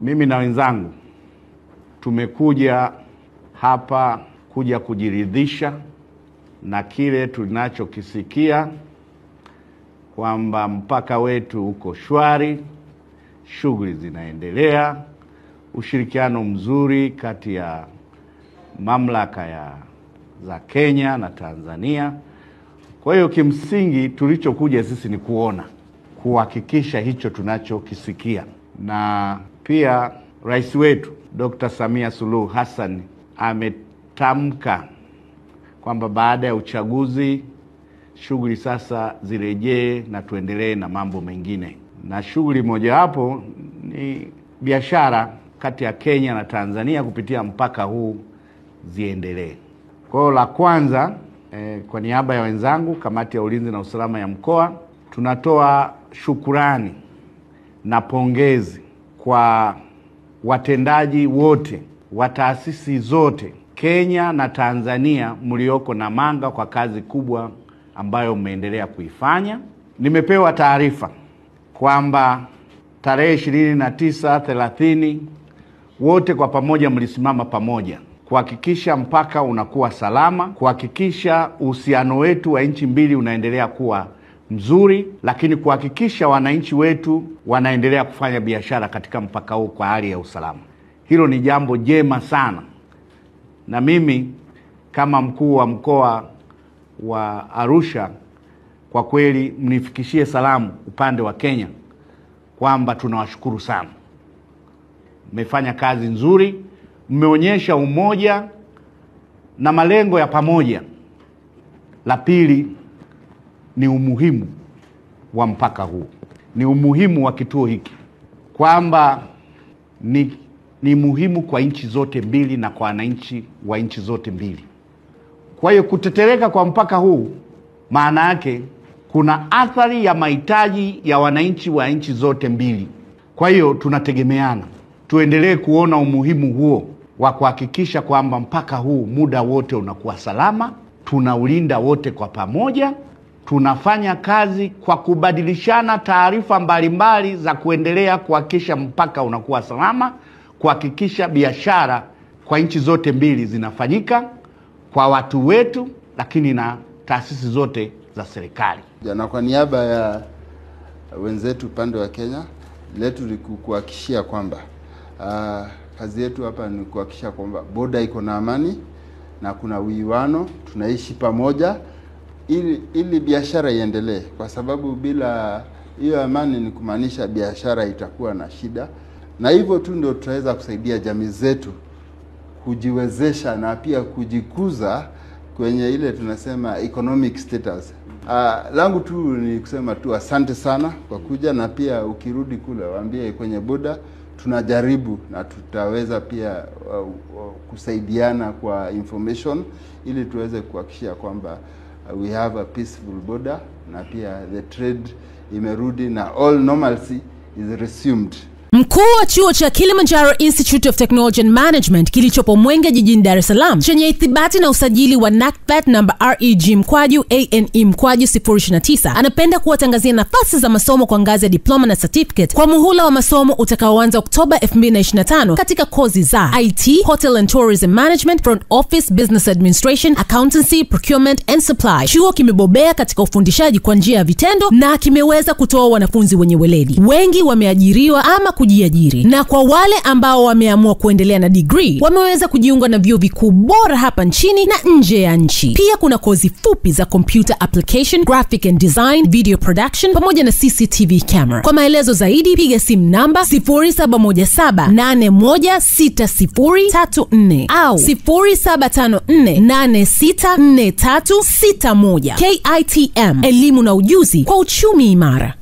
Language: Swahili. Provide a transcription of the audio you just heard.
Mimi na wenzangu tumekuja hapa kuja kujiridhisha na kile tunachokisikia kwamba mpaka wetu uko shwari, shughuli zinaendelea, ushirikiano mzuri kati ya mamlaka za Kenya na Tanzania. Kwa hiyo kimsingi tulichokuja sisi ni kuhakikisha hicho tunachokisikia. Na pia Rais wetu Dr. Samia Suluhu Hassan ametamka kwamba baada ya uchaguzi shughuli sasa zirejee na tuendelee na mambo mengine. Na shughuli moja hapo ni biashara kati ya Kenya na Tanzania kupitia mpaka huu ziendelee. Kwa hiyo la kwanza, kwa niaba ya wenzangu kamati ya ulinzi na usalama ya mkoa, tunatoa shukurani na pongezi kwa watendaji wote wa taasisi zote Kenya na Tanzania mlioko Namanga kwa kazi kubwa ambayo mmeendelea kuifanya. Nimepewa taarifa kwamba tarehe 29, 30 wote kwa pamoja mlisimama pamoja kuhakikisha mpaka unakuwa salama, kuhakikisha uhusiano wetu wa nchi mbili unaendelea kuwa mzuri, lakini kuhakikisha wananchi wetu wanaendelea kufanya biashara katika mpaka huu kwa hali ya usalama. Hilo ni jambo jema sana. Na mimi kama mkuu wa mkoa wa Arusha, kwa kweli mnifikishie salamu upande wa Kenya kwamba tunawashukuru sana. Mmefanya kazi nzuri, mmeonyesha umoja na malengo ya pamoja. La pili ni umuhimu wa mpaka huu, ni umuhimu wa kituo hiki, kwamba ni muhimu kwa nchi zote mbili na kwa wananchi wa nchi zote mbili. Kwa hiyo kutetereka kwa mpaka huu maana yake kuna athari ya mahitaji ya wananchi wa nchi zote mbili. Kwa hiyo tunategemeana, tuendelee kuona umuhimu huo wa kuhakikisha kwamba mpaka huu muda wote unakuwa salama, tunaulinda wote kwa pamoja, tunafanya kazi kwa kubadilishana taarifa mbalimbali za kuendelea kuhakikisha mpaka unakuwa salama, kuhakikisha biashara kwa nchi zote mbili zinafanyika kwa watu wetu, lakini na taasisi zote za serikali. Na kwa niaba ya wenzetu upande wa Kenya, letu ni kuhakikishia kwamba kazi yetu hapa ni kuhakikisha kwamba boda iko na amani na kuna uwiano, tunaishi pamoja ili biashara iendelee, kwa sababu bila hiyo amani ni kumaanisha biashara itakuwa na shida. Na hivyo tu ndio tutaweza kusaidia jamii zetu kujiwezesha na pia kujikuza kwenye ile tunasema economic status. Langu tu ni kusema tu asante sana kwa kuja, na pia ukirudi kule waambie kwenye boda tunajaribu na tutaweza pia kusaidiana kwa information ili tuweze kuhakikisha kwamba we have a peaceful border, na pia the trade imerudi na all normalcy is resumed. Mkuu wa chuo cha Kilimanjaro Institute of Technology and Management kilichopo Mwenge jijini Dar es Salaam chenye ithibati na usajili wa NACTVET namba REG/ANE/029 anapenda kuwatangazia nafasi za masomo kwa ngazi ya diploma na certificate kwa muhula wa masomo utakaoanza Oktoba 2025 katika kozi za IT, Hotel and Tourism Management, Front Office, Business Administration, Accountancy, Procurement and Supply. Chuo kimebobea katika ufundishaji kwa njia ya vitendo na kimeweza kutoa wanafunzi wenye weledi. Wengi wameajiriwa ama kujiajiri, na kwa wale ambao wameamua kuendelea na degree wameweza kujiunga na vyuo vikuu bora hapa nchini na nje ya nchi. Pia kuna kozi fupi za computer application, graphic and design, video production pamoja na CCTV camera. Kwa maelezo zaidi piga simu namba 0717816034 au 0754864361. KITM, elimu na ujuzi kwa uchumi imara.